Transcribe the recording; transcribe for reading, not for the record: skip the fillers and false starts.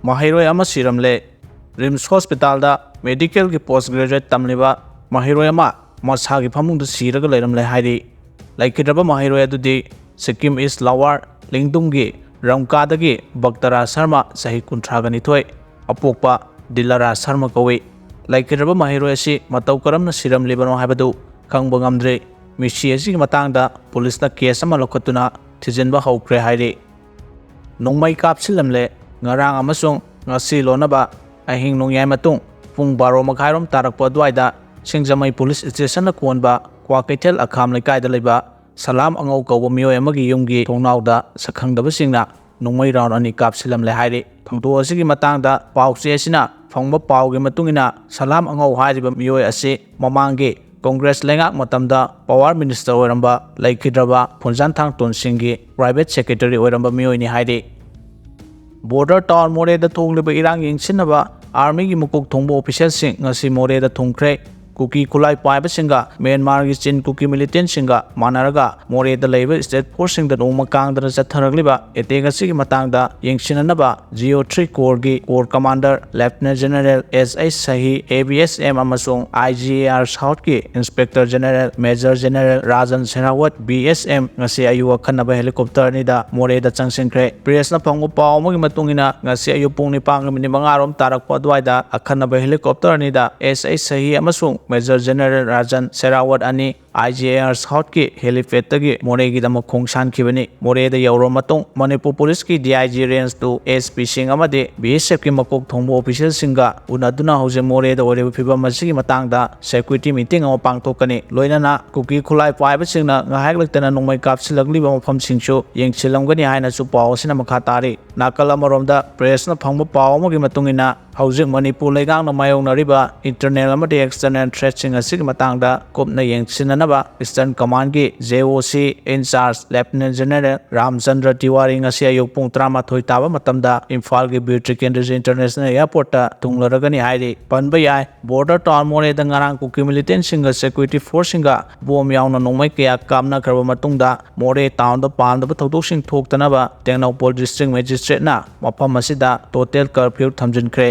Mahiroi ama siramle Rims Hospital da medical ki postgraduate tamliba Mahiroi ama masagi phamung da siraga leiramle hairi laikidraba Mahiroi adudi Sikkim East Lawar Lingdumgi Ramkadagi Bhaktara Sharma sahi kunthraganithoi apokpa Dilara Sharma kawi laikidraba Mahiroi asi matau karamna siramlibano haibadu khangba ngamdre misi asi matangda police na case ama lokhatuna thijenba hawkre hairi Nongmei Kapsilame ngarang amasung ngasi lonaba ahing nongyai matung pung 12 makhairom tarakpa adwaida Singjamai police station na konba Kwakaitel akham lekai da leba Salam angau kauba miyoi amagi yumgi thongnauda sakhangdaba singna Nongmei round ani kapsilamle hairi thongdo asigi matangda pawche asina phangba pawge matungina Salam angau hairiba miyoi ase mamangi Congress lengak matamda power minister oiramba laikidraba Phunjanthang Tonsingi private secretary oiramba miyoi ni hairi border town Moreh da thongliba irang yingsinaba army gi mukuk thongbo official sing ngasi Moreh da thongkhre kuki kulai paiba singa Myanmar gi chin kuki militant singa manaraga Moreh da leiba state force sing da nongma kangdana chatharagliba etega sigi matangda yingsinanaba GO3 corps gi corps commander lieutenant general SI Sahi ABSM amasung IGAR South gi inspector general major general Rajan Serawat BSM ngasi ayu akhanaba helicopter ni da Moreh da changsinkre press na phangu paw mo gi matungina ngasi ayu pung ni pang ni mangarom tarakpa adwaida akhanaba helicopter ni da SI Sahi amasung Major General Rajan Serawat ani IGAR South ki helipad tagi Moreh gi dama khongsan khibani Moreh da yawro matung Manipur police ki DIG range to SP sing amade BSF ki makok thongbo official singa unaduna hoje Moreh da ore phiba masigi matangda security meeting ama pangthokani loinana kuki khulai paiba singna ngahak laktana Nongmei Kapsilagli ba mafam singchu yengchilamgani haina su paw sina makha tari nakal amaromda press na phangba paw mo gi matungina Housing Manipur legang na mayongnariba internal amadi external threats sing asig matangda kopna yengsinanaba Eastern Command ki JOC in charge Lieutenant General Ramchandra Tiwari ngasi ayuk pung 13 taba matamda Imphal gi Bir Trikendra International Airport ta tunglaragani hairi panba yai border town Moreh da ngarang kuki militant singa security force singa bom yauna Nongmei kaya kamna kharba matungda Moreh town da pandaba thodok sing thoktanaba Tengnapol district magistrate na mafam asida total curfew thamjinkhre